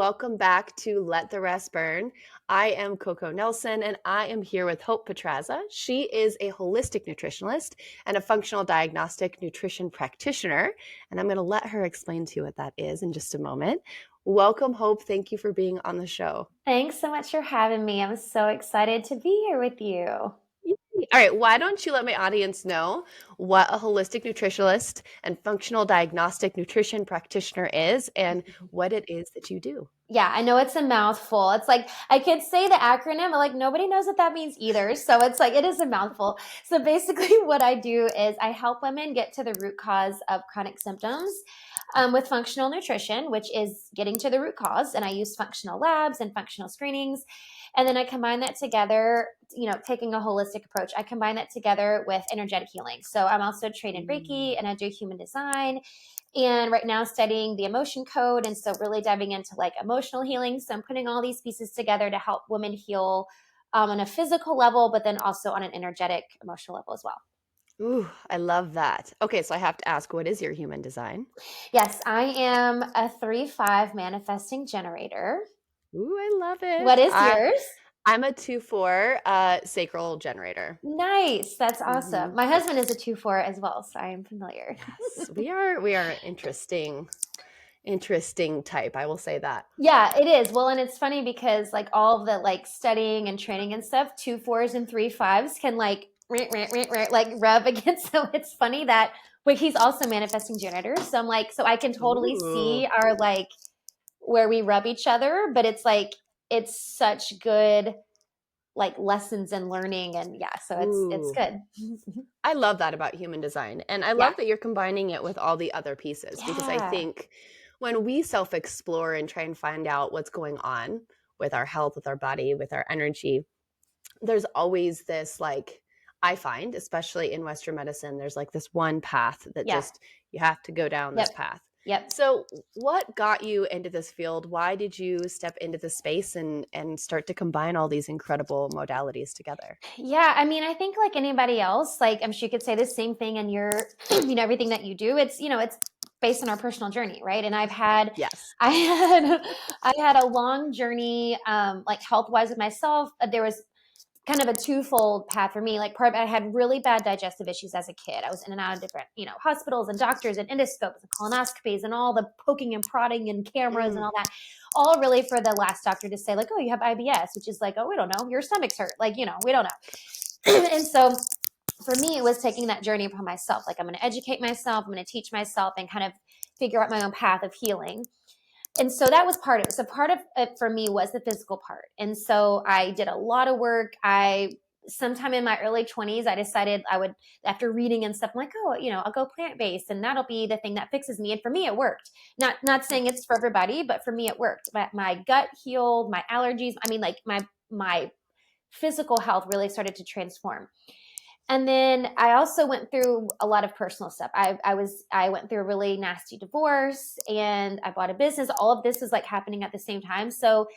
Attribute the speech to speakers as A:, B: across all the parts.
A: Welcome back to Let the Rest Burn. I am Coco Nelson and I am here with Hope Pedraza. She is a holistic nutritionist and a functional diagnostic nutrition practitioner. And I'm going to let her explain to you what that is in just a moment. Welcome, Hope. Thank you for being on the show.
B: Thanks so much for having me. I'm so excited to be here with you.
A: Yay. All right, why don't you let my audience know what a holistic nutritionist and functional diagnostic nutrition practitioner is and what it is that you do?
B: Yeah, I know it's a mouthful. It's like I could say the acronym, but like nobody knows what that means either. So it's like it is a mouthful. So basically, what I do is I help women get to the root cause of chronic symptoms with functional nutrition, which is getting to the root cause. And I use functional labs and functional screenings. And then I combine that together, taking a holistic approach. I combine that together with energetic healing. So I'm also trained in Reiki and I do human design and right now studying the emotion code, and so really diving into like emotional healing. So I'm putting all these pieces together to help women heal on a physical level, but then also on an energetic emotional level as well.
A: Ooh, I love that. Okay, so I have to ask, what is your human design?
B: Yes, I am a 3-5 manifesting generator.
A: Ooh, I love
B: What
A: it.
B: is yours?
A: I'm a 2-4 sacral generator.
B: Nice, that's
A: Hmm.
B: awesome. My husband is a 2-4 as well, so I am familiar.
A: Yes, we are an interesting type. I will say that.
B: Yeah, it is. Well, and it's funny because like all of the like studying and training and stuff, 2-4s and 3-5s can like like rub against. So it's funny that but he's also manifesting generator. So I'm like, so I can totally
A: Ooh.
B: see our like where we rub each other, but it's like it's such good like lessons and learning and yeah, so it's
A: Ooh.
B: good.
A: I love that about human design. And I
B: Yeah.
A: love that you're combining it with all the other pieces because I
B: Yeah.
A: think when we self explore and try and find out what's going on with our health, with our body, with our energy, there's always this like, I find, especially in Western medicine, there's like this one path that
B: Yeah.
A: just you have to go down this
B: Yep.
A: path.
B: Yep.
A: So, what got you into this field? Why did you step into this space and start to combine all these incredible modalities together?
B: Yeah, I mean, I think like anybody else, like I'm sure you could say the same thing in your, everything that you do. It's based on our personal journey, right? And
A: Yes.
B: I had, I had a long journey, like health wise with myself. There was kind of a twofold path for me. Like I had really bad digestive issues as a kid. I was in and out of different, hospitals and doctors and endoscopes and colonoscopies and all the poking and prodding and cameras and
A: Mm.
B: all that. All really for the last doctor to say like, oh, you have IBS, which is like, oh, we don't know. Your stomach's hurt. Like, we don't know. And so for me, it was taking that journey upon myself. Like I'm going to educate myself. I'm going to teach myself and kind of figure out my own path of healing. And so that was part of it. So part of it for me was the physical part. And so I did a lot of work. Sometime in my early 20s, I decided I would, after reading and stuff, I'm like, oh, I'll go plant-based and that'll be the thing that fixes me. And for me, it worked. Not saying it's for everybody, but for me, it worked. My gut healed, my allergies. I mean, like my physical health really started to transform. And then I also went through a lot of personal stuff. I went through a really nasty divorce and I bought a business. All of this is like happening at the same time. So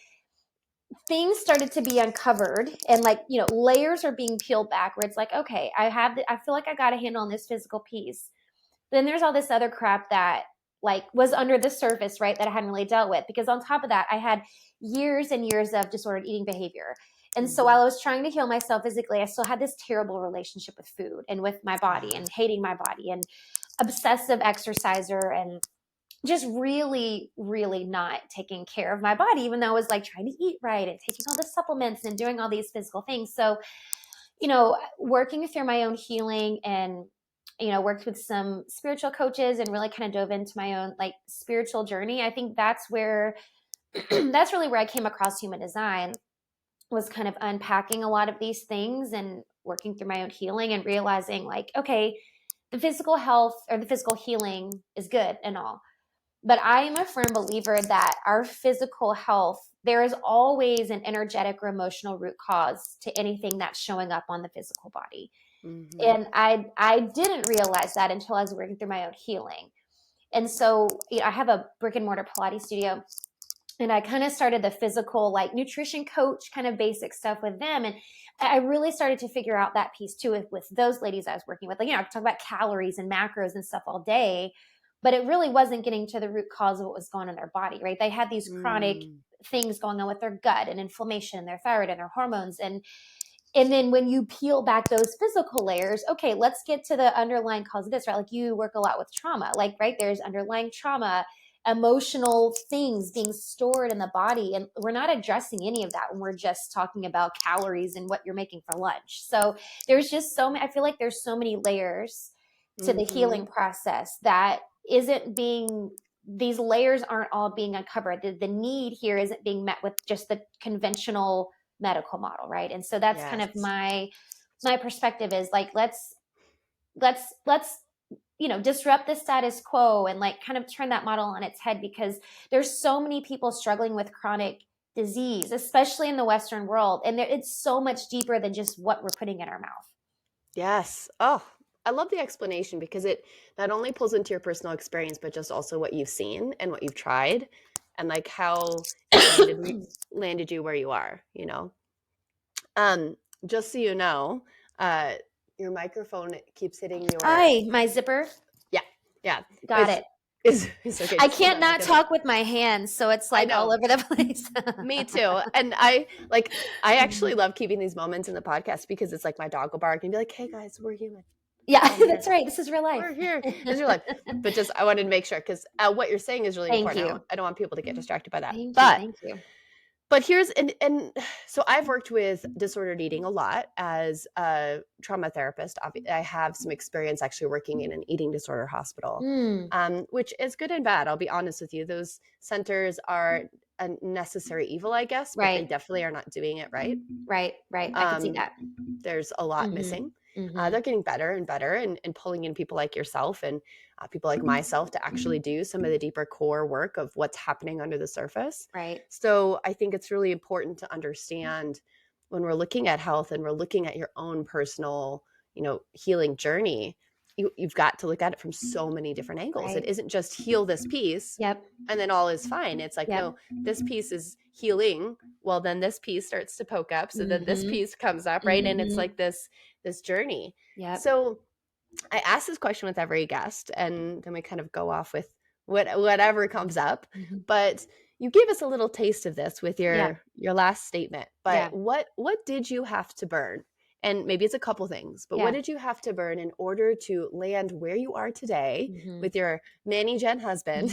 B: things started to be uncovered and like, layers are being peeled back where it's like, okay, I feel like I got a handle on this physical piece. Then there's all this other crap that like was under the surface, right? That I hadn't really dealt with because on top of that, I had years and years of disordered eating behavior. And so while
A: Mhm.
B: I was trying to heal myself physically, I still had this terrible relationship with food and with my body and hating my body and obsessive exerciser and just really, really not taking care of my body, even though I was like trying to eat right and taking all the supplements and doing all these physical things. So, working through my own healing and worked with some spiritual coaches and really kind of dove into my own like spiritual journey. I think that's where that's really where I came across human design was kind of unpacking a lot of these things and working through my own healing and realizing like, okay, the physical health or the physical healing is good and all. But I am a firm believer that our physical health, there is always an energetic or emotional root cause to anything that's showing up on the physical body.
A: Mhm.
B: And I didn't realize that until I was working through my own healing. And so, I have a brick and mortar Pilates studio and I kind of started the physical like nutrition coach kind of basic stuff with them. And I really started to figure out that piece too with those ladies I was working with. Like, I could talk about calories and macros and stuff all day. but it really wasn't getting to the root cause of what was going on in their body, right? They had these chronic
A: Mm.
B: things going on with their gut and inflammation and their thyroid and their hormones. And then when you peel back those physical layers, okay, let's get to the underlying cause of this, right? Like you work a lot with trauma, like, right? There's underlying trauma, emotional things being stored in the body. And we're not addressing any of that when we're just talking about calories and what you're making for lunch. So there's just so many, I feel like there's so many layers to the healing process that isn't being, these layers aren't all being uncovered. The need here isn't being met with just the conventional medical model, right? And so that's kind
A: Yes.
B: of my perspective is like, let's disrupt the status quo and like kind of turn that model on its head, because there's so many people struggling with chronic disease, especially in the Western world, and it's so much deeper than just what we're putting in our mouth.
A: Yes. Oh, I love the explanation because it not only pulls into your personal experience, but just also what you've seen and what you've tried and like how it landed you where you are, you know? Just so you know, uh, your microphone keeps hitting your,
B: Hi, my zipper.
A: yeah, yeah.
B: Got it.
A: It's okay.
B: I
A: Just hold
B: can't
A: on
B: not
A: because
B: talk with my hands, so it's
A: I
B: like all
A: know.
B: over the place.
A: Me too. And I actually love keeping these moments in the podcast because it's like my dog will bark and be like, "Hey guys, we're human.
B: Yeah,
A: I'm here.
B: that's right. This is real life.
A: We're here. This is your life." But just I wanted to make sure because what you're saying is really
B: Thank
A: important.
B: you.
A: I don't want people to get distracted by that.
B: Thank you.
A: But
B: Thank you.
A: here's and so I've worked with disordered eating a lot as a trauma therapist. I have some experience actually working in an eating disorder hospital, which is good and bad. I'll be honest with you. Those centers are a necessary evil, I guess, but they
B: Right.
A: definitely are not doing it right.
B: Right. I can see that.
A: There's a lot missing. They're getting better and better and pulling in people like yourself and people like myself to actually do some of the deeper core work of what's happening under the surface.
B: Right.
A: So I think it's really important to understand when we're looking at health and we're looking at your own personal, healing journey, you've got to look at it from so many different angles.
B: Right.
A: It isn't just heal this piece
B: Yep.
A: and then all is fine. It's like,
B: Yep.
A: no, this piece is healing. Well, then this piece starts to poke up. So then this piece comes up, right? And it's like this journey.
B: Yep.
A: So I ask this question with every guest, and then we kind of go off with whatever comes up. But you gave us a little taste of this with your last statement. But what did you have to burn? And maybe it's a couple things, but what did you have to burn in order to land where you are today with your Manny Jen husband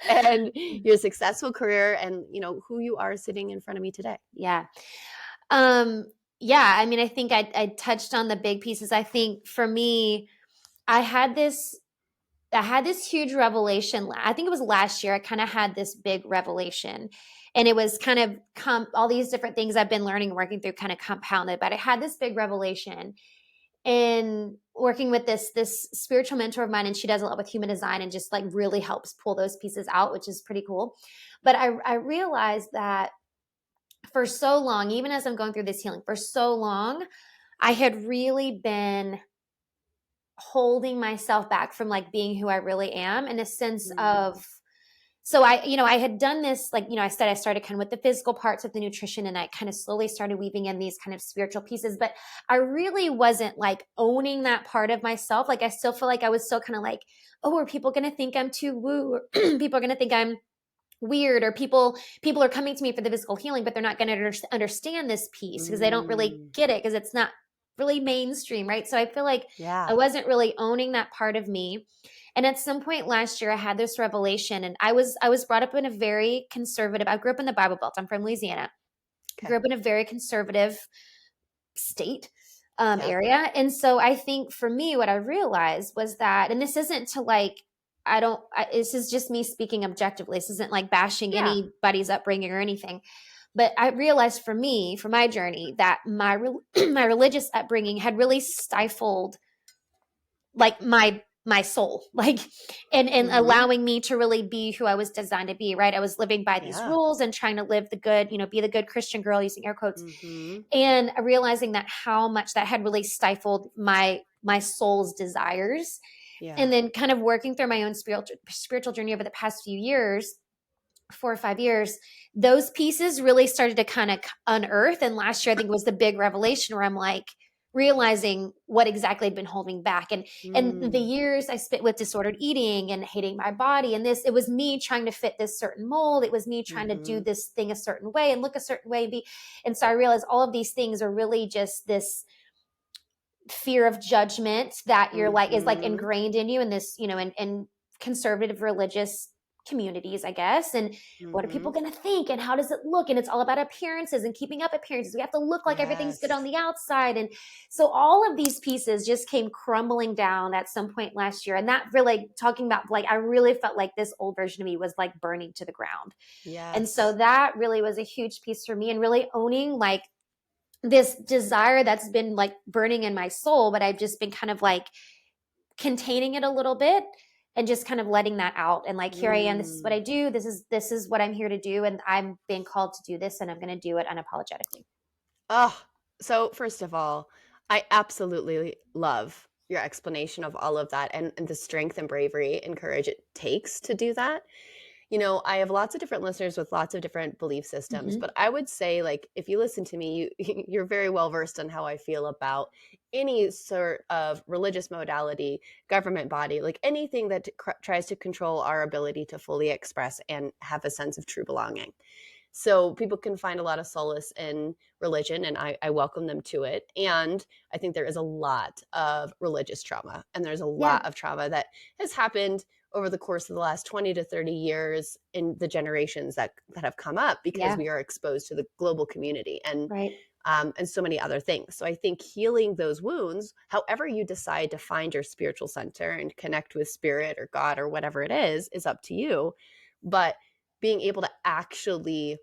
A: and your successful career and, who you are sitting in front of me today?
B: Yeah. I mean, I think I touched on the big pieces. I think for me, I had this huge revelation. I think it was last year. I kind of had this big revelation, and it was kind of all these different things I've been learning, working through, kind of compounded. But I had this big revelation in working with this spiritual mentor of mine, and she does a lot with human design and just like really helps pull those pieces out, which is pretty cool. But I realized that for so long, even as I'm going through this healing, for so long, I had really been holding myself back from like being who I really am, in a sense of, so I had done this, like, I said, I started kind of with the physical parts of the nutrition, and I kind of slowly started weaving in these kind of spiritual pieces, but I really wasn't like owning that part of myself. Like, I still feel like I was still kind of like, oh, are people going to think I'm too woo? Or people are going to think I'm weird, or people are coming to me for the physical healing, but they're not going to understand this piece because they don't really get it, because it's not really mainstream, right? So I feel like I wasn't really owning that part of me. And at some point last year, I had this revelation, and I was brought up in a very conservative, I grew up in the Bible Belt. I'm from Louisiana. Grew up in a very conservative state area. And so I think for me, what I realized was that, and this isn't to like, this is just me speaking objectively. This isn't like bashing anybody's upbringing or anything. But I realized for me, for my journey, that my my religious upbringing had really stifled like my soul, like, and allowing me to really be who I was designed to be, right? I was living by these rules and trying to live the good, be the good Christian girl, using air quotes, and realizing that how much that had really stifled my soul's desires. And then kind of working through my own spiritual journey over the past few years, 4 or 5 years, those pieces really started to kind of unearth. And last year, I think, was the big revelation where I'm like, realizing what exactly had been holding back. And the
A: Mm,
B: years I spent with disordered eating and hating my body, and this, it was me trying to fit this certain mold. It was me trying to do
A: mm-hmm.
B: this thing a certain way and look a certain way and be. And so I realized all of these things are really just this fear of judgment that you're like is like
A: Mm-hmm.
B: ingrained in you in this, in conservative religious communities, I guess. And what are
A: Mm-hmm.
B: people going to think, and how does it look? And it's all about appearances and keeping up appearances. We have to look like everything's good on
A: Yes.
B: the outside. And so all of these pieces just came crumbling down at some point last year. And that really, talking about, like, I really felt like this old version of me was like burning to the ground. And so
A: Yes.
B: that really was a huge piece for me, and really owning like this desire that's been like burning in my soul, but I've just been kind of like containing it a little bit and just kind of letting that out. And like, here I am, this is what
A: Mm.
B: I do. This is what I'm here to do. And I'm being called to do this, and I'm going to do it unapologetically.
A: Oh, so first of all, I absolutely love your explanation of all of that and the strength and bravery and courage it takes to do that. You know, I have lots of different listeners with lots of different belief systems,
B: Mm-hmm.
A: but I would say, like, if you listen to me, you're very well versed on how I feel about any sort of religious modality, government body, like anything that tries to control our ability to fully express and have a sense of true belonging. So people can find a lot of solace in religion, and I welcome them to it. And I think there is a lot of religious trauma, and there's a
B: Yeah.
A: lot of trauma that has happened over the course of the last 20 to 30 years in the generations that have come up because
B: Yeah.
A: we are exposed to the global community
B: Right.
A: and so many other things. So I think healing those wounds, however you decide to find your spiritual center and connect with spirit or God or whatever it is up to you. But being able to actually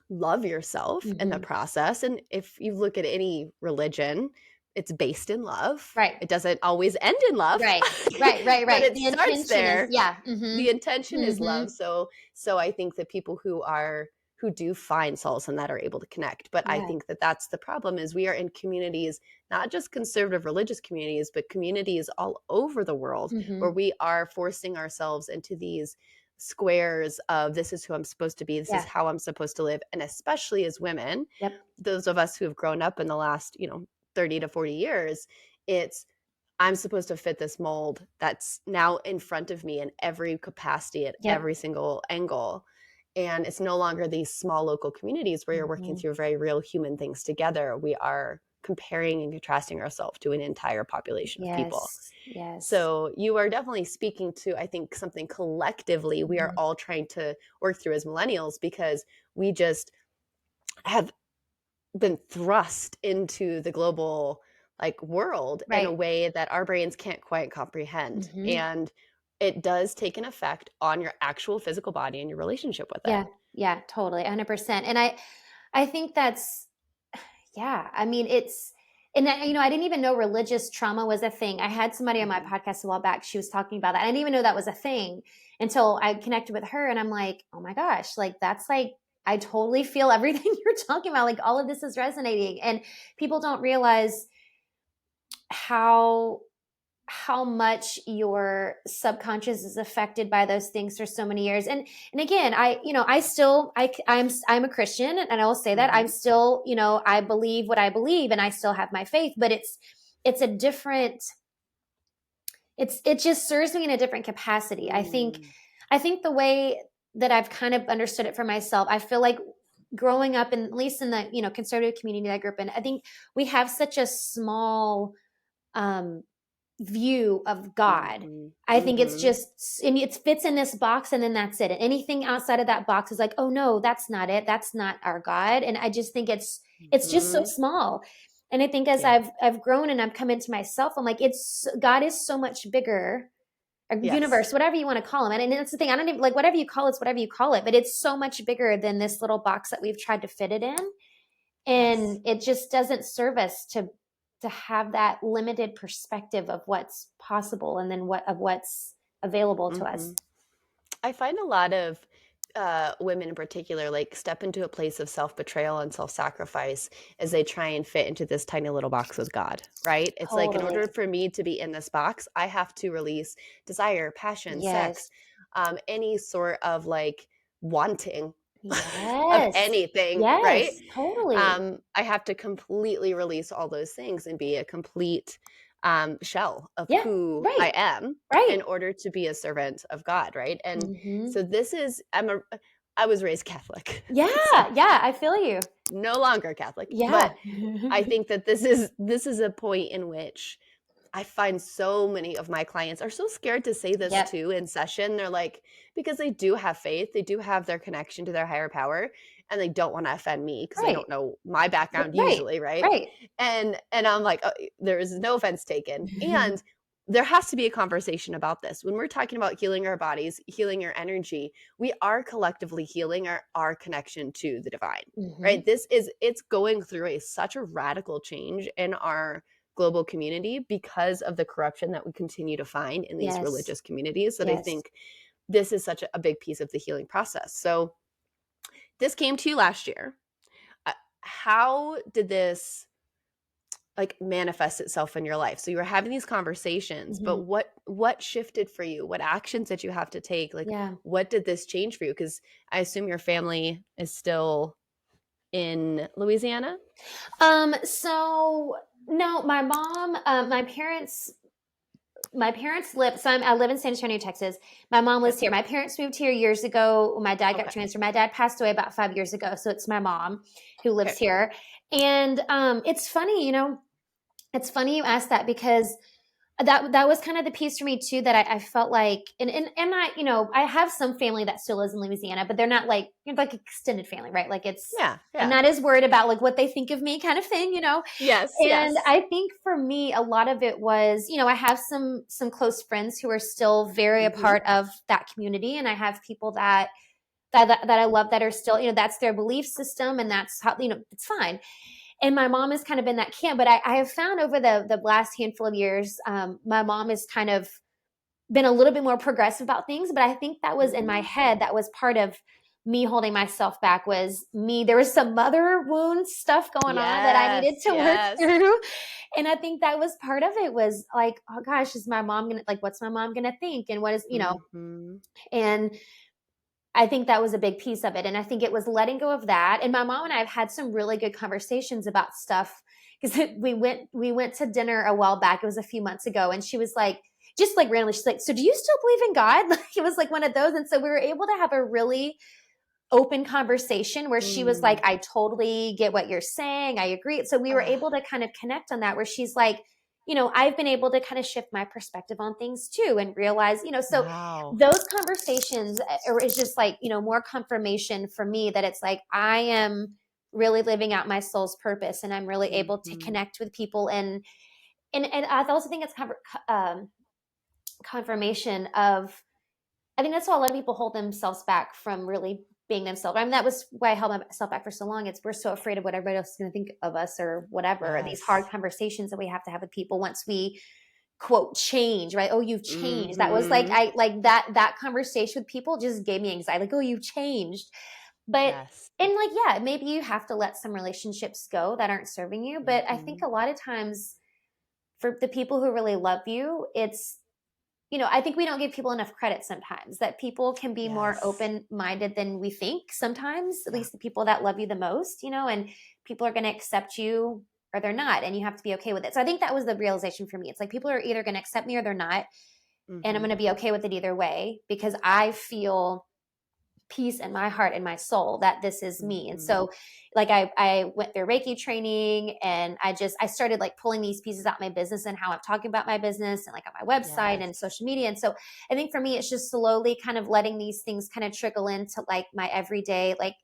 A: love yourself in the
B: Mm-hmm.
A: process. And if you look at any religion, it's based in love.
B: Right.
A: It doesn't always end in love,
B: Right. Right. Right.
A: but
B: Right.
A: it
B: The
A: starts
B: intention is,
A: there.
B: yeah.
A: The
B: Mm-hmm.
A: intention is
B: Mm-hmm.
A: love. So I think that people who do find solace in that are able to connect. But I
B: Yeah.
A: think that that's the problem is we are in communities, not just conservative religious communities, but communities all over the world where
B: Mm-hmm.
A: we are forcing ourselves into these squares of this is who I'm supposed to be, this is
B: Yeah.
A: how I'm supposed to live. And especially as women,
B: Yep.
A: those of us who have grown up in the last, 30 to 40 years, it's I'm supposed to fit this mold that's now in front of me in every capacity at
B: Yep.
A: every single angle. And it's no longer these small local communities where you're working
B: Mm-hmm.
A: through very real human things together. We are comparing and contrasting ourselves to an entire population of people.
B: Yes. Yes.
A: So you are definitely speaking to, I think, something collectively we are
B: Mm-hmm.
A: all trying to work through as millennials because we just have been thrust into the global like world in a
B: Right.
A: way that our brains can't quite comprehend.
B: Mm-hmm.
A: And it does take an effect on your actual physical body and your relationship with it.
B: Yeah. Yeah. Totally. 100%. And I think that's, yeah. I mean, it's, and I didn't even know religious trauma was a thing. I had somebody on my
A: Mhm.
B: podcast a while back. She was talking about that. I didn't even know that was a thing until I connected with her. And I'm like, oh my gosh, like that's like, I totally feel everything you're talking about. Like all of this is resonating, and people don't realize how much your subconscious is affected by those things for so many years. And again, I'm a Christian, and I will say that I'm
A: Mhm.
B: still, I believe what I believe, and I still have my faith, but it's a different, it just serves me in a different capacity.
A: Mm.
B: I think the way that I've kind of understood it for myself, I feel like growing up in, at least in the, conservative community that I grew up in, I think we have such a small um view of God.
A: Mhm.
B: I think it's
A: Mhm.
B: just, and it fits in this box, and then that's it. And anything outside of that box is like, oh no, that's not it. That's not our God. And I just think it's just so
A: Mhm.
B: small. And I think as
A: Yeah.
B: I've grown and I've come into myself, I'm like, it's God is so much bigger, or
A: Yes.
B: universe, whatever you want to call him. And that's the thing. I don't even like, whatever you call it's whatever you call it, but it's so much bigger than this little box that we've tried to fit it in.
A: Yes.
B: And it just doesn't serve us to have that limited perspective of what's possible, and then what's available to us.
A: Mhm. I find a lot of women in particular like step into a place of self-betrayal and self-sacrifice as they try and fit into this tiny little box with God, right? It's like in
B: Totally.
A: order for me to be in this box, I have to release desire, passion, sex,
B: Yes.
A: any sort of like wanting of
B: Yes.
A: anything, right?
B: Yes, totally.
A: I have to completely release all those things and be a complete shell of
B: Yeah,
A: who
B: right,
A: I am
B: right.
A: in order to be a servant of God, right? And
B: Mhm.
A: so this is I was raised Catholic,
B: Yeah,
A: so
B: yeah, I feel you.
A: no longer Catholic,
B: Yeah.
A: but I think that this is a point in which I find so many of my clients are so scared to say this
B: Yep.
A: too in session. They're like, because they do have faith, they do have their connection to their higher power, and they don't want to offend me because they
B: Right.
A: don't know my background
B: Right.
A: usually, right?
B: Right.
A: And I'm like, oh, there is no offense taken. And there has to be a conversation about this. When we're talking about healing our bodies, healing our energy, we are collectively healing our connection to the divine,
B: Mhm.
A: right? It's going through such a radical change in our global community because of the corruption that we continue to find in these
B: Yes.
A: religious communities that I
B: Yes.
A: think this is such a big piece of the healing process. So this came to you last year. Uh, how did this like manifest itself in your life? So you were having these conversations, but
B: Mhm.
A: what shifted for you? What actions did you have to take? Like
B: Yeah.
A: what did this change for you? Because I assume your family is still in Louisiana.
B: So no, my mom, my parents live, so I live in San Antonio, Texas. My mom
A: Okay.
B: lives here. My parents moved here years ago. My dad got
A: Okay.
B: transferred. My dad passed away about 5 years ago. So it's my mom who lives
A: Okay.
B: here. And it's funny, it's funny you asked that because that was kind of the piece for me too that I felt like and I I have some family that still lives in Louisiana, but they're not like like extended family, right? Like it's
A: Yeah.
B: I'm
A: Yeah.
B: not as worried about like what they think of me kind of thing.
A: Yes.
B: And
A: Yes.
B: I think for me a lot of it was, I have some close friends who are still very a
A: Mhm.
B: part of that community, and I have people that I love that are still, that's their belief system, and that's how, it's fine. And my mom has kind of been that camp, but I have found over the last handful of years, my mom has kind of been a little bit more progressive about things. But I think that was in my head,
A: Mm.
B: that was part of me holding myself back, was me, there was some mother wound stuff going on that I needed
A: Yes,
B: to work
A: yes.
B: through. And I think that was part of it, was like, oh gosh, is my mom gonna, like, what's my mom gonna think, and what is,
A: Mhm.
B: and I think that was a big piece of it. And I think it was letting go of that. And my mom and I have had some really good conversations about stuff, because we went to dinner a while back. It was a few months ago, and she was like, just like randomly, she's like, "So do you still believe in God?" Like, it was like one of those. And so we were able to have a really open conversation where she was like,
A: Mm.
B: "I totally get what you're saying. I agree." So we were
A: Ah,
B: able to kind of connect on that, where she's like, I've been able to kind of shift my perspective on things too, and realize, so
A: wow.
B: those conversations is just like, more confirmation for me that it's like I am really living out my soul's purpose, and I'm really able to
A: Mhm.
B: connect with people. And I also think it's confirmation of, I think that's why a lot of people hold themselves back from really being themselves. I mean, that was why I held myself back for so long. It's, we're so afraid of what everybody else is going to think of us, or whatever, or these hard
A: Yes.
B: conversations that we have to have with people once we quote change, right? Oh, you've changed. That was like,
A: Mhm.
B: I like that conversation with people just gave me anxiety. Like, oh, you've changed. But
A: Yes.
B: and like, yeah, maybe you have to let some relationships go that aren't serving you. But I think
A: Mhm.
B: a lot of times for the people who really love you, it's, I think we don't give people enough credit sometimes, that people can be more
A: Yes.
B: open minded than we think sometimes, at
A: Yeah.
B: least the people that love you the most, and people are going to accept you or they're not. And you have to be okay with it. So I think that was the realization for me. It's like people are either going to accept me or they're not. And I'm going
A: Mhm.
B: to be okay with it either way, because I feel peace in my heart and my soul that this is me. And
A: Mhm.
B: so like I went through Reiki training, and I started like pulling these pieces out of my business and how I'm talking about my business, and like on my website and
A: Yes.
B: social media. And so I think for me, it's just slowly kind of letting these things kind of trickle into like my everyday, like,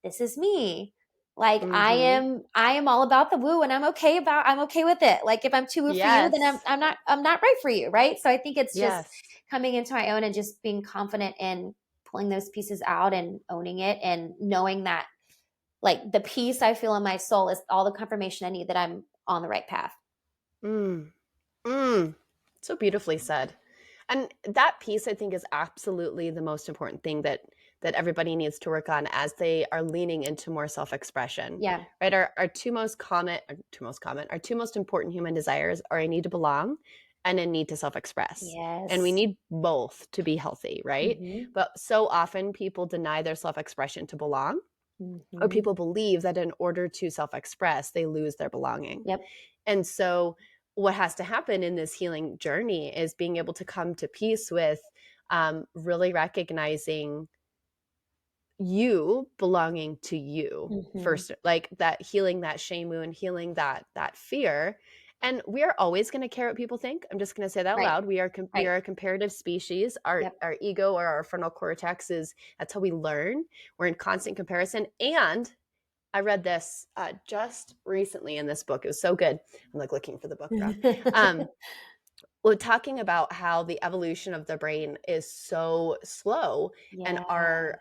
B: this is me. Like
A: Mhm.
B: I am all about the woo, and I'm okay with it. Like if I'm too woo for you, then
A: Yes.
B: I'm not right for you. Right. So I think it's just
A: Yes.
B: coming into my own and just being confident in pulling those pieces out and owning it, and knowing that like the peace I feel in my soul is all the confirmation I need that I'm on the right path.
A: Mm. Mm. So beautifully said. And that piece I think is absolutely the most important thing that everybody needs to work on as they are leaning into more self-expression.
B: Yeah.
A: Right? Our two most important human desires are I need to belong and a need to self-express. And we
B: Yes.
A: need both to be healthy, right?
B: Mm-hmm.
A: But so often people deny their self-expression to belong, or
B: Mm-hmm.
A: people believe that in order to self-express, they lose their belonging.
B: Yep.
A: And so what has to happen in this healing journey is being able to come to peace with really recognizing you belonging to you
B: Mm-hmm.
A: first, like that, healing that shame wound, healing that fear. And we are always going to care what people think. I'm just going to say that
B: Right.
A: loud. We
B: Right.
A: are a comparative species. Our
B: Yep.
A: our ego, or our frontal cortex, is that's how we learn. We're in constant comparison. And I read this just recently in this book. It was so good. I'm like looking for the book now. Um, well, talking about how the evolution of the brain is so slow, and
B: Yeah.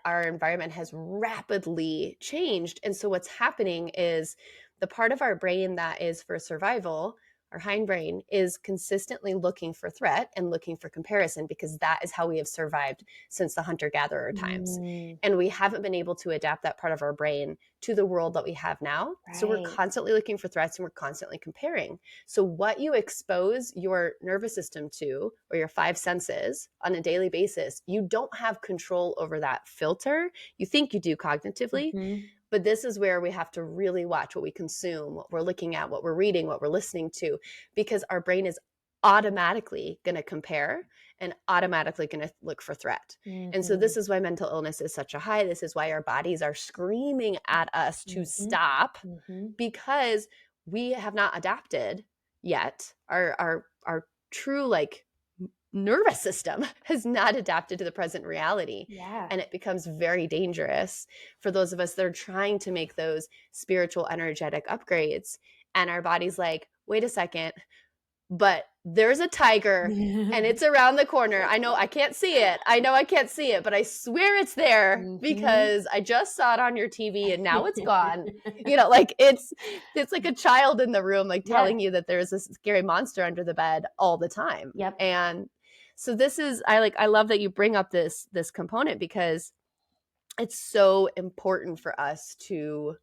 A: our environment has rapidly changed. And so what's happening is the part of our brain that is for survival, our hindbrain, is consistently looking for threat and looking for comparison, because that is how we have survived since the hunter-gatherer times.
B: Mm,
A: And we haven't been able to adapt that part of our brain to the world that we have now. So we're
B: right.
A: constantly looking for threats, and we're constantly comparing. So, what you expose your nervous system to, or your five senses, on a daily basis, you don't have control over that filter. You think you do cognitively,
B: Mm-hmm.
A: but this is where we have to really watch what we consume, what we're looking at, what we're reading, what we're listening to, because our brain is automatically going to compare and automatically going to look for threat. And so
B: Mm-hmm.
A: this is why mental illness is such a high. This is why our bodies are screaming at us to
B: Mm-hmm.
A: stop,
B: Mm-hmm.
A: because we have not adapted yet. Our true, like, nervous system has not adapted to the present reality.
B: Yeah.
A: And it becomes very dangerous for those of us that are trying to make those spiritual, energetic upgrades. And our body's like, wait a second, but there's a tiger and it's around the corner. I know I can't see it. I know I can't see it, but I swear it's there
B: Mm-hmm.
A: because I just saw it on your TV and now it's gone. You know, like it's like a child in the room, like
B: Yeah.
A: telling you that there's a scary monster under the bed all the time.
B: Yep.
A: And so this is, I love that you bring up this component, because it's so important for us to,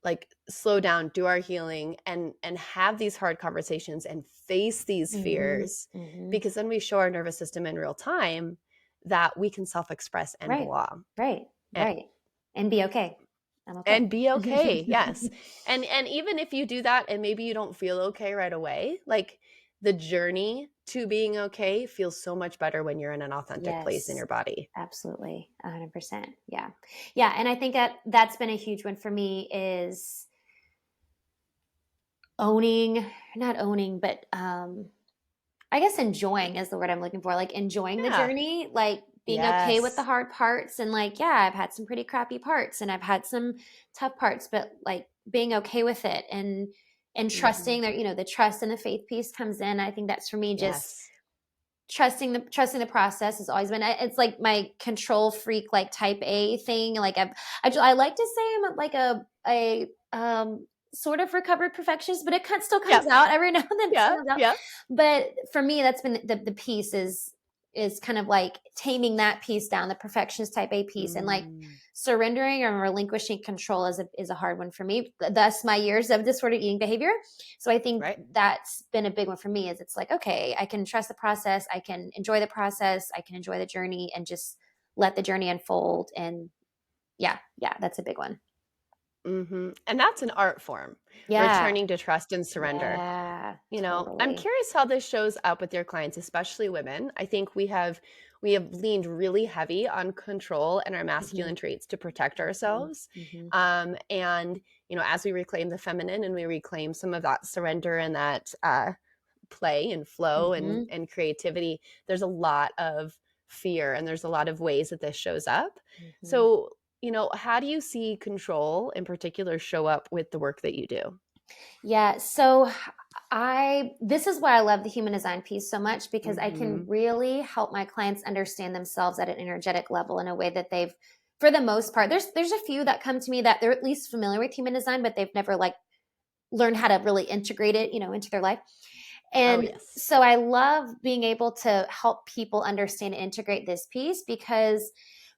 A: like, slow down, do our healing, and have these hard conversations and face these
B: Mm-hmm.
A: fears,
B: Mm-hmm.
A: because then we show our nervous system in real time that we can self-express and
B: Right.
A: belong,
B: Right.
A: and,
B: Right. And be okay. I'm okay.
A: and be okay. Yes. And even if you do that and maybe you don't feel okay right away, like, the journey to being okay feels so much better when you're in an authentic place in
B: Yes.
A: your body.
B: Absolutely. 100%. Yeah. Yeah. And I think that that's been a huge one for me, is owning, not owning, but I guess enjoying is the word I'm looking for. Like enjoying the
A: Yeah.
B: journey, like being okay with the
A: Yes.
B: hard parts, and like, yeah, I've had some pretty crappy parts and I've had some tough parts, but like being okay with it, and
A: Hmm.
B: trusting that, the trust and the faith piece comes in. I think that's for me, just
A: Yes.
B: trusting the process has always been, it's like my control freak, like type A thing. Like I like to say I'm like a sort of recovered perfectionist, but it still
A: Yeah.
B: comes out every now and then. It still
A: Yeah.
B: comes out.
A: Yeah.
B: But for me, that's been the piece, is kind of like taming that piece down, the perfectionist type A piece, and like
A: Mm.
B: surrendering or relinquishing control is a hard one for me. Thus my years of disordered eating behavior. So I think
A: Right.
B: that's been a big one for me, is it's like, okay, I can trust the process, I can enjoy the process, I can enjoy the journey, and just let the journey unfold. And yeah, that's a big one.
A: Mhm, and that's an art form,
B: Yeah.
A: returning to trust and surrender.
B: Yeah,
A: You know, I'm
B: totally.
A: curious how this shows up with your clients, especially women. I think we have leaned really heavy on control and our
B: Hmm.
A: masculine traits to protect ourselves.
B: Hmm.
A: And as we reclaim the feminine and we reclaim some of that surrender and that play and flow and
B: Hmm.
A: and creativity, there's a lot of fear and there's a lot of ways that this shows up.
B: Hmm.
A: So, how do you see control in particular show up with the work that you do?
B: Yeah. So this is why I love the human design piece so much, because I can
A: Mhm.
B: really help my clients understand themselves at an energetic level in a way that they've, for the most part, there's a few that come to me that they're at least familiar with human design, but they've never like learned how to really integrate it, into their life.
A: Oh,
B: And
A: yes.
B: so I love being able to help people understand and integrate this piece, because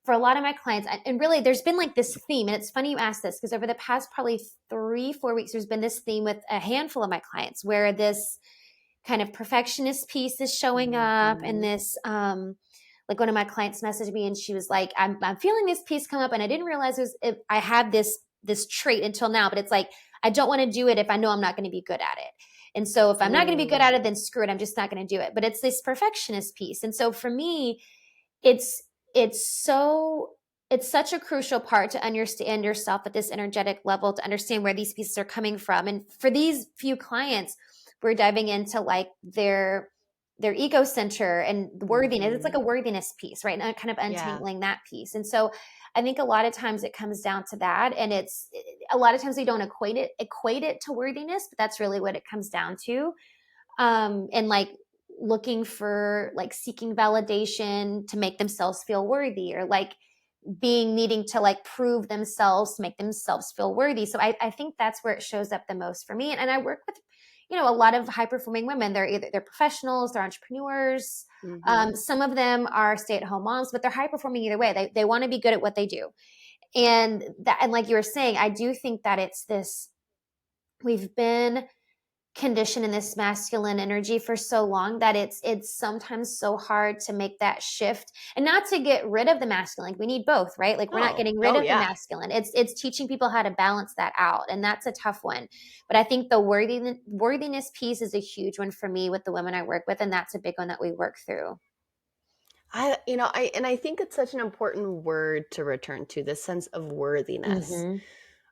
B: for a lot of my clients, and really there's been like this theme, and it's funny you asked this, because over the past probably 3-4 weeks, there's been this theme with a handful of my clients, where kind of perfectionist piece is showing up, and
A: Mhm.
B: this like one of my clients messaged me and she was like, I'm feeling this piece come up and I didn't realize I had this trait until now, but it's like I don't want to do it if I know I'm not going to be good at it. And so if I'm not going to be good
A: Mm.
B: at it, then screw it, I'm just not going to do it. But it's this perfectionist piece. And so for me, it's it's so it's such a crucial part to understand yourself at this energetic level, to understand where these pieces are coming from. And for these few clients, we're diving into like their ego center and worthiness. It's like a
A: Mhm.
B: worthiness piece, right? And kind of
A: Yeah.
B: untangling that piece. And so I think a lot of times it comes down to that. And it's a lot of times we don't equate it to worthiness, but that's really what it comes down to. And like looking for like seeking validation to make themselves feel worthy, or like being needing to like prove themselves to make themselves feel worthy. So I think that's where it shows up the most for me. And I work with, a lot of high performing women. They're professionals, they're entrepreneurs.
A: Mhm.
B: Some of them are stay at home moms, but they're high performing either way. They want to be good at what they do. And like you were saying, I do think that it's this, we've been conditioned in this masculine energy for so long that it's sometimes so hard to make that shift, and not to get rid of the masculine. Like, we need both, right? Like, we're not
A: Oh.
B: getting rid
A: Oh,
B: of the
A: yeah.
B: masculine. It's teaching people how to balance that out, and that's a tough one. But I think the worthiness piece is a huge one for me with the women I work with, and that's a big one that we work through.
A: I think it's such an important word to return to, this sense of worthiness,
B: Mm-hmm.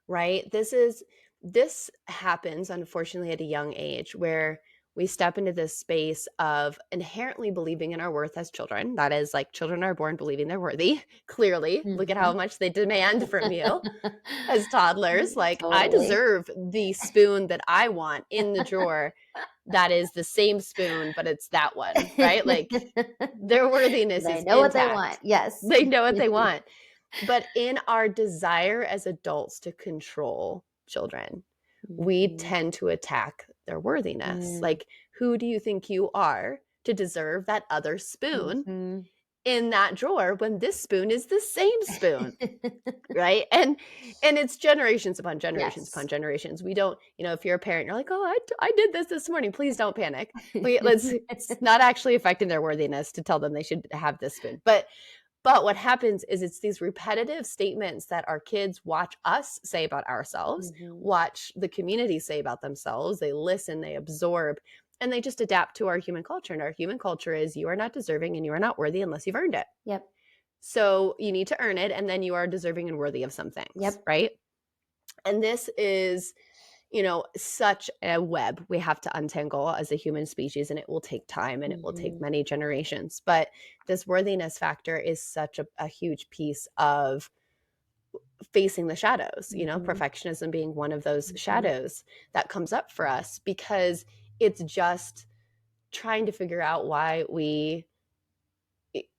A: right? This happens unfortunately at a young age where we step into this space of inherently believing in our worth as children. That is, like, children are born believing they're worthy. Clearly, look at
B: Mm-hmm.
A: how much they demand from you as toddlers. Like, I
B: Totally.
A: deserve the spoon that I want in the drawer. That is the same spoon, but it's that one, right? Like, their worthiness
B: They
A: is
B: know what they want.
A: intact.
B: Yes.
A: They know what they want. But in our desire as adults to control children, we
B: Mm-hmm.
A: tend to attack their worthiness.
B: Mm-hmm.
A: Like, who do you think you are to deserve that other spoon
B: Mm-hmm.
A: in that drawer when this spoon is the same spoon? Right? And it's generations upon generations upon
B: Yes.
A: generations. We don't, if you're a parent, you're like, "Oh, I did this morning. Please don't panic." It's not actually affecting their worthiness to tell them they should have this spoon. But what happens is it's these repetitive statements that our kids watch us say about ourselves,
B: Mhm.
A: watch the community say about themselves. They listen, they absorb, and they just adapt to our human culture. And our human culture is, you are not deserving and you are not worthy unless you've earned it.
B: Yep.
A: So you need to earn it, and then you are deserving and worthy of some things,
B: Yep.
A: right? And this is, such a web we have to untangle as a human species, and it will take time and it will take
B: Mhm.
A: many generations. But this worthiness factor is such a huge piece of facing the shadows,
B: Mhm.
A: perfectionism being one of those
B: Mhm.
A: shadows that comes up for us, because it's just trying to figure out why we,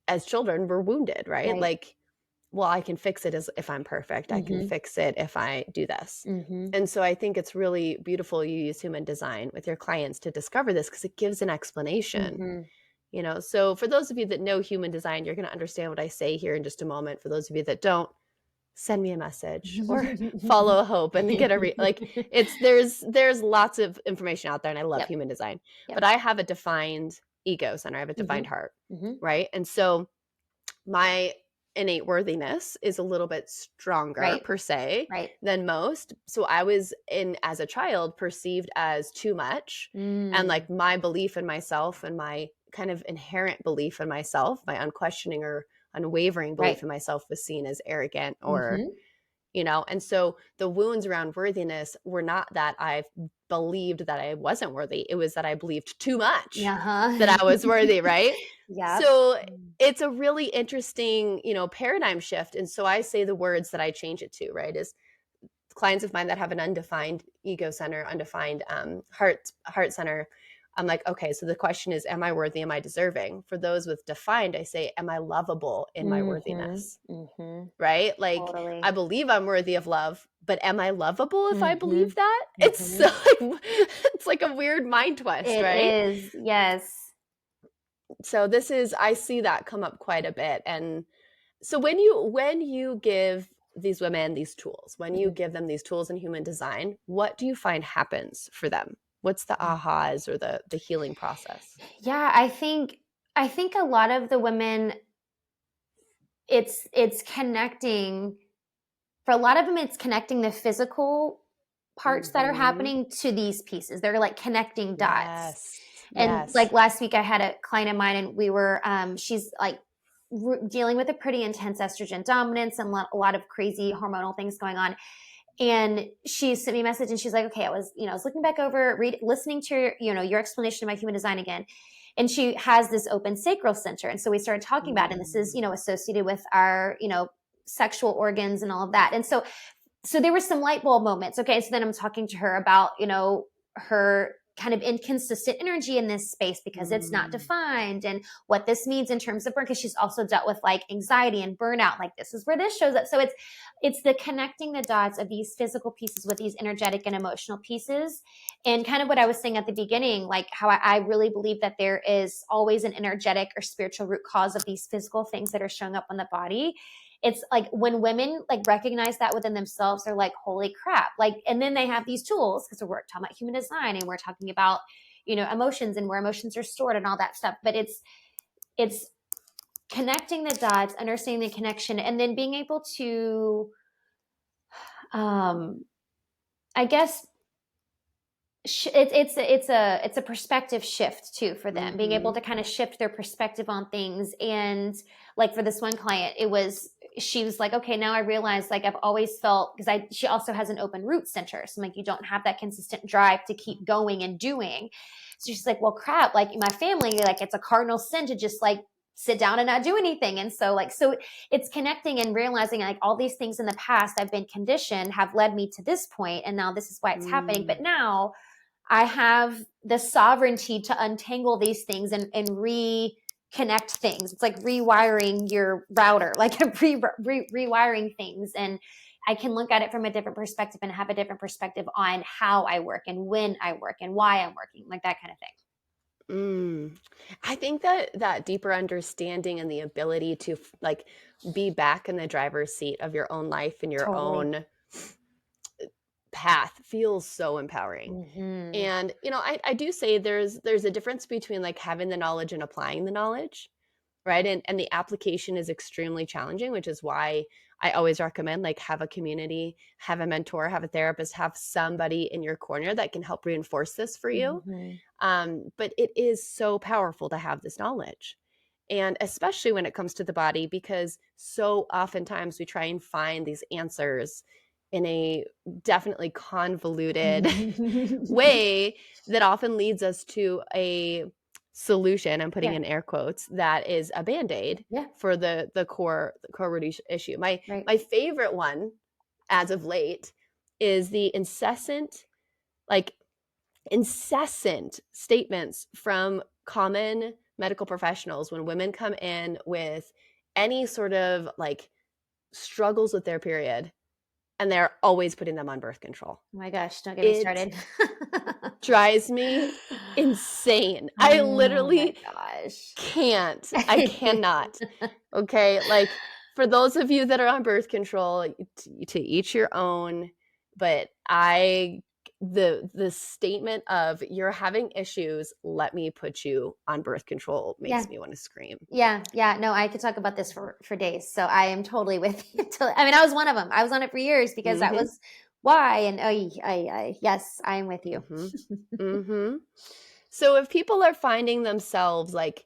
A: as children, were wounded, right?
B: Right.
A: Like, well, I can fix it as if I'm perfect. I can
B: Mhm.
A: fix it if I do this.
B: Mhm.
A: And so I think it's really beautiful you use human design with your clients to discover this, because it gives an explanation.
B: Mhm.
A: So for those of you that know human design, you're going to understand what I say here in just a moment. For those of you that don't, send me a message or follow Hope and get like, there's lots of information out there, and I love
B: Yep.
A: human design. But
B: Yep.
A: I have a defined ego center. I have a defined
B: Mhm.
A: heart,
B: Mhm.
A: right? And so my innate worthiness is a little bit stronger
B: Right.
A: per se
B: Right.
A: than most. So I was, in as a child, perceived as too much, and
B: Mm.
A: like my belief in myself and my kind of inherent belief in myself, my unquestioning or unwavering belief
B: Right.
A: in myself, was seen as arrogant, or
B: Mhm.
A: and so the wounds around worthiness were not that I believed that I wasn't worthy. It was that I believed too much that
B: Uh-huh.
A: I was worthy, right?
B: Yep.
A: So
B: Mm.
A: it's a really interesting, paradigm shift. And so I say the words that I change it to, right, is clients of mine that have an undefined ego center, undefined heart center. I'm like, okay, so the question is, am I worthy? Am I deserving? For those with defined, I say, am I lovable in my
B: Mhm.
A: worthiness?
B: Mhm.
A: Right? Like, I
B: Totally.
A: believe I'm worthy of love, but am I lovable if I believe
B: Mhm.
A: that? It's so
B: Mhm.
A: it's like a weird mind twist,
B: It
A: right?
B: is. Yes.
A: So I see that come up quite a bit. And so when you give these women these tools, when you
B: Mm.
A: give them these tools in human design, what do you find happens for them? What's the ahas or the healing process?
B: Yeah, I think a lot of the women, it's connecting, for a lot of them it's connecting the physical parts that are
A: Mhm.
B: happening to these pieces. They're like connecting dots.
A: Yes.
B: And
A: Yes.
B: like last week I had a client of mine, and we were she's like dealing with a pretty intense estrogen dominance and a lot of crazy hormonal things going on. And she sent me a message and she's like, okay, I was looking back over, listening to your explanation of my human design again. And she has this open sacral center. And so we started talking about it, and this is,
A: Mm.
B: associated with our, sexual organs and all of that. And so there were some light bulb moments. Okay. So then I'm talking to her about, her kind of inconsistent energy in this space because it's not
A: Mm.
B: defined, and what this means in terms of burn, because she's also dealt with like anxiety and burnout. Like this is where this shows up. So it's the connecting the dots of these physical pieces with these energetic and emotional pieces. And kind of what I was saying at the beginning, like how I really believe that there is always an energetic or spiritual root cause of these physical things that are showing up on the body. It's like when women like recognize that within themselves, they're like, holy crap. Like, and then they have these tools, because we're talking about human design and we're talking about, emotions and where emotions are stored and all that stuff. But it's connecting the dots, understanding the connection, and then being able to, um, I guess, it's a perspective shift too for them, being able
A: Mhm.
B: to kind of shift their perspective on things. And like for this one client, she was like, okay, now I realize, like I've always felt, because I she also has an open root center, so I'm like, you don't have that consistent drive to keep going and doing. So she's like, well crap, like in my family, like it's a cardinal sin to just like sit down and not do anything. And so it's connecting and realizing like all these things in the past I've been conditioned have led me to this point, and now this is why it's happening.
A: Mm.
B: But now I have the sovereignty to untangle these things and reconnect things. It's like rewiring your router, like rewiring things. And I can look at it from a different perspective and have a different perspective on how I work and when I work and why I'm working, like that kind of thing.
A: Mm. I think that that deeper understanding and the ability to like be back in the driver's seat of your own life and your
B: Totally.
A: own path feels so empowering.
B: Mm-hmm.
A: And I do say there's a difference between like having the knowledge and applying the knowledge, right? And the application is extremely challenging, which is why I always recommend like have a community, have a mentor, have a therapist, have somebody in your corner that can help reinforce this for you.
B: Mm-hmm.
A: But it is so powerful to have this knowledge. And especially when it comes to the body, because so oftentimes we try and find these answers in a definitely convoluted way that often leads us to a solution. I'm putting
B: Yeah.
A: in air quotes that is a band-aid
B: Yeah.
A: for the core root issue. My
B: Right.
A: my favorite one as of late is the like incessant statements from common medical professionals when women come in with any sort of like struggles with their period, and they're always putting them on birth control.
B: Oh my gosh, don't get me
A: It
B: started.
A: drives me insane. I
B: Oh my
A: literally
B: gosh.
A: can't. I cannot. Okay? Like for those of you that are on birth control, to each your own, but the statement of you're having issues, let me put you on birth control
B: Yeah.
A: makes me want to scream.
B: Yeah, yeah. No, I could talk about this for days. So I am totally with you. I mean, I was one of them. I was on it for years because that
A: Mhm.
B: was why. And yes, I am with you.
A: Mhm. Mhm. So if people are finding themselves like,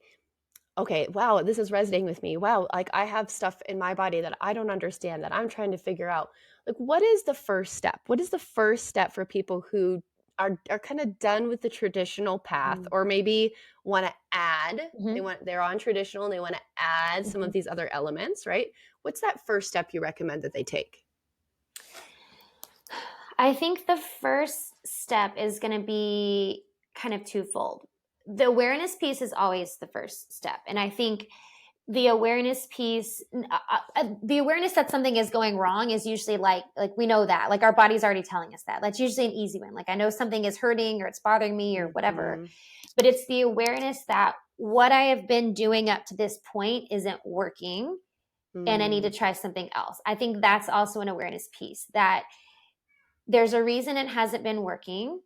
A: okay, wow, this is resonating with me. Wow, like I have stuff in my body that I don't understand that I'm trying to figure out. Like, what is the first step? What is the first step for people who are kind of done with the traditional path, or maybe want to add,
B: Mm-hmm.
A: they're on traditional and they want to add some
B: Hmm.
A: of these other elements, right? What's that first step you recommend that they take?
B: I think the first step is going to be kind of twofold. The awareness piece is always the first step. And I think the awareness piece, the awareness that something is going wrong is usually like we know that, like our body's already telling us that. That's usually an easy one. Like I know something is hurting or it's bothering me or whatever,
A: Mhm.
B: but it's the awareness that what I have been doing up to this point isn't working and I need to
A: Mm.
B: try something else. I think that's also an awareness piece, that there's a reason it hasn't been working.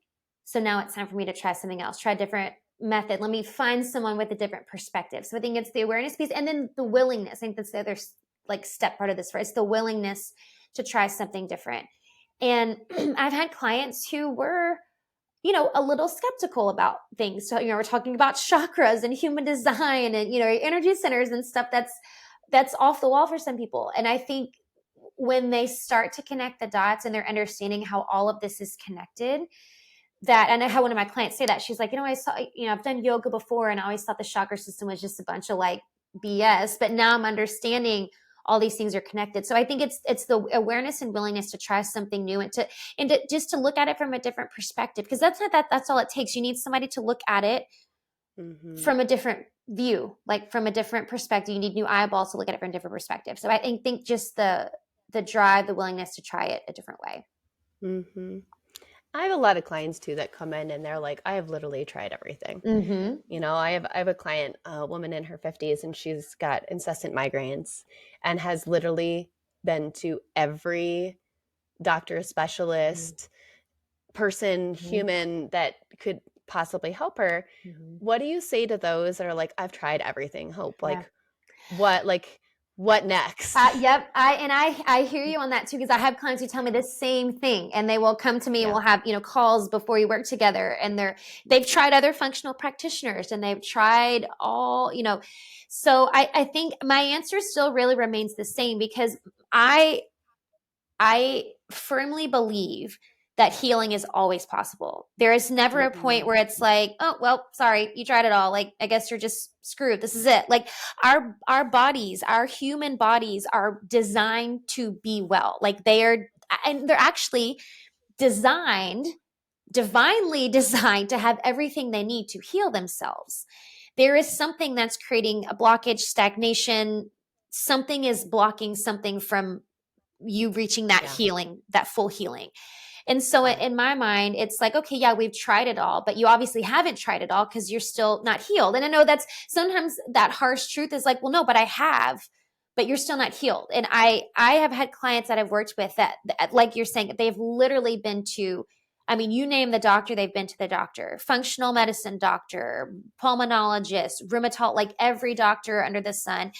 B: So now it's time for me to try something else, try a different method. Let me find someone with a different perspective. So I think it's the awareness piece, and then the willingness. I think that's the other like step part of this, right? It's the willingness to try something different. And I've had clients who were, a little skeptical about things. So, we're talking about chakras and human design and, energy centers and stuff that's off the wall for some people. And I think when they start to connect the dots and they're understanding how all of this is connected, that, and I had one of my clients say that, she's like, I saw, I've done yoga before and I always thought the chakra system was just a bunch of like BS, but now I'm understanding all these things are connected. So I think it's the awareness and willingness to try something new and to just to look at it from a different perspective, because that's all it takes. You need somebody to look at it from a different view, like from a different perspective. You need new eyeballs to look at it from a different perspective. So I think just the drive, the willingness to try it a different way.
A: I have a lot of clients too that come in and they're like, I have literally tried everything. I have a client, a woman in her 50s, and she's got incessant migraines and has literally been to every doctor, specialist, person, human that could possibly help her. What do you say to those that are like, I've tried everything, Hope? Like, what next?
B: Yep. I hear you on that too, because I have clients who tell me the same thing, and they will come to me and we'll have, calls before we work together, and they've tried other functional practitioners and they've tried all, so I think my answer still really remains the same, because I firmly believe that healing is always possible. There is never a point where it's like, oh, well, sorry, you tried it all. Like, I guess you're just screwed. This is it. Like our bodies, our human bodies are designed to be well. Like they're actually divinely designed to have everything they need to heal themselves. There is something that's creating a blockage, stagnation. Something is blocking something from you reaching that healing, that full healing. And so in my mind, it's like, okay, yeah, we've tried it all, but you obviously haven't tried it all because you're still not healed. And I know that's sometimes that harsh truth is like, well, no, but I have, but you're still not healed. And I have had clients that I've worked with that, like you're saying, they've literally been to, you name the doctor, they've been to the doctor, functional medicine doctor, pulmonologist, rheumatologist, like every doctor under the sun.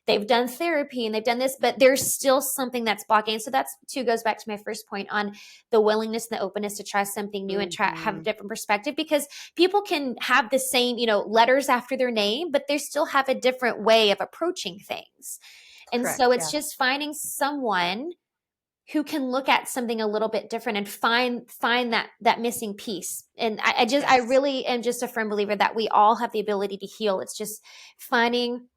B: They've done therapy and they've done this, but there's still something that's blocking. So that's too goes back to my first point on the willingness and the openness to try something new and have a different perspective, because people can have the same, letters after their name, but they still have a different way of approaching things. And so it's just finding someone who can look at something a little bit different and find that missing piece. And I really am just a firm believer that we all have the ability to heal. It's just having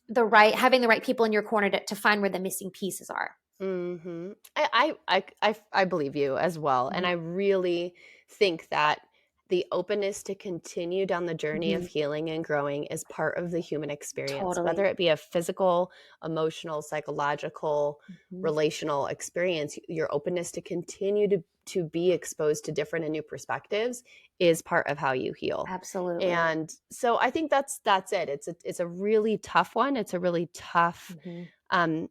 B: the right people in your corner to find where the missing pieces are.
A: I believe you as well. And I really think that the openness to continue down the journey of healing and growing is part of the human experience, whether it be a physical, emotional, psychological, relational experience. Your openness to continue to be exposed to different and new perspectives is part of how you heal.
B: Absolutely.
A: And so I think that's it. It's a really tough one. It's a really tough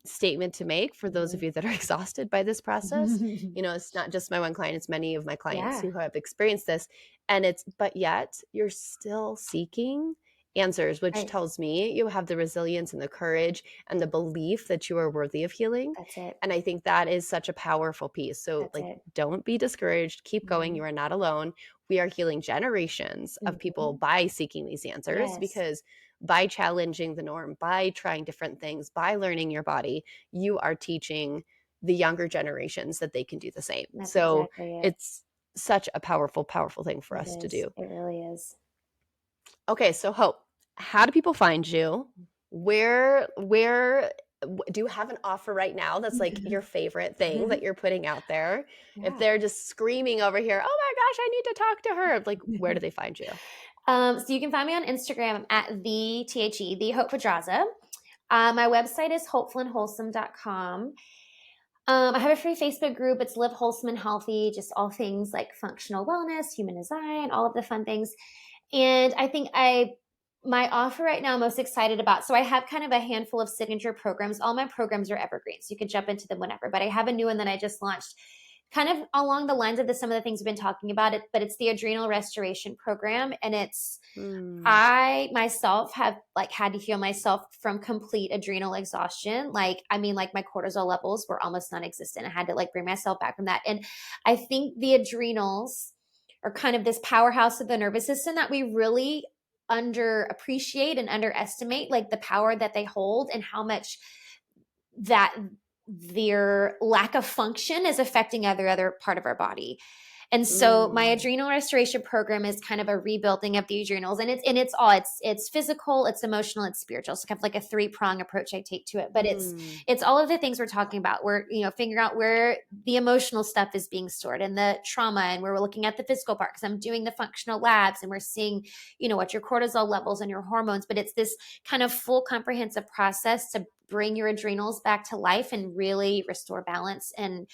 A: statement to make for those of you that are exhausted by this process. It's not just my one client, it's many of my clients who have experienced this. And but yet you're still seeking answers, which tells me you have the resilience and the courage and the belief that you are worthy of healing.
B: That's it.
A: And I think that is such a powerful piece. So don't be discouraged. Keep going. You are not alone. We are healing generations of people by seeking these answers, because by challenging the norm, by trying different things, by learning your body, you are teaching the younger generations that they can do the same.
B: That's
A: so
B: exactly it.
A: It's such a powerful thing for us to do.
B: It really is.
A: Okay, so Hope, how do people find you? Where do you have an offer right now that's like your favorite thing that you're putting out there? If they're just screaming over here, oh my gosh, I need to talk to her, like, where do they find you?
B: So you can find me on Instagram at the Hope Pedraza. My website is hopefulandwholesome.com. I have a free Facebook group. It's Live Wholesome and Healthy, just all things like functional wellness, human design, all of the fun things. And I think my offer right now I'm most excited about. So I have kind of a handful of signature programs. All my programs are evergreen, so you can jump into them whenever. But I have a new one that I just launched kind of along the lines of some of the things we've been talking about it, but it's the adrenal restoration program. And
A: Mm.
B: I myself have like had to heal myself from complete adrenal exhaustion. Like, I mean, like my cortisol levels were almost non-existent. I had to like bring myself back from that. And I think the adrenals are kind of this powerhouse of the nervous system that we really underappreciate and underestimate, like the power that they hold and how much that their lack of function is affecting every other part of our body. And so my
A: Mm.
B: adrenal restoration program is kind of a rebuilding of the adrenals, and it's physical, it's emotional, it's spiritual. So kind of like a three-prong approach I take to it. But
A: Mm.
B: it's all of the things we're talking about. We're, figuring out where the emotional stuff is being stored and the trauma, and where we're looking at the physical part because I'm doing the functional labs and we're seeing, what your cortisol levels and your hormones. But it's this kind of full comprehensive process to bring your adrenals back to life and really restore balance and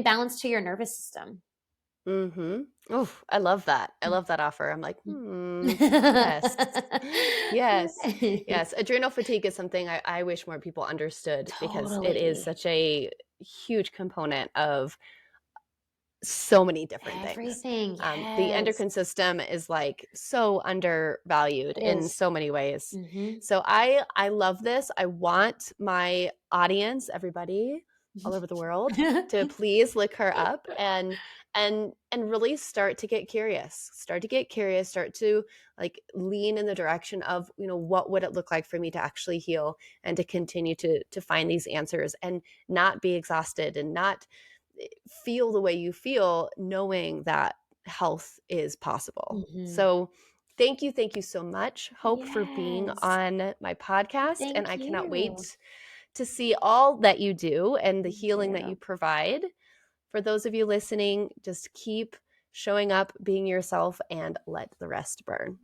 B: balance to your nervous system.
A: Mm-hmm. Oof, I love that. I love that offer. I'm like, yes, yes, yes. Adrenal fatigue is something I wish more people understood because it is
B: Totally.
A: such a huge component of so many different things.
B: Everything.
A: The
B: Yes.
A: endocrine system is like so undervalued
B: It
A: in
B: is.
A: so many ways.
B: Mm-hmm.
A: So I love this. I want my audience, everybody all over the world, to please look her up and really start to get curious. Start to get curious, start to like lean in the direction of, what would it look like for me to actually heal and to continue to find these answers and not be exhausted and not feel the way you feel, knowing that health is possible.
B: Mm-hmm.
A: So, thank you so much, Hope, for being
B: Yes.
A: on my podcast. And
B: Thank
A: I cannot
B: you.
A: wait to see all that you do and the
B: Thank
A: healing that
B: you.
A: you provide. For those of you listening, just keep showing up, being yourself, and let the rest burn.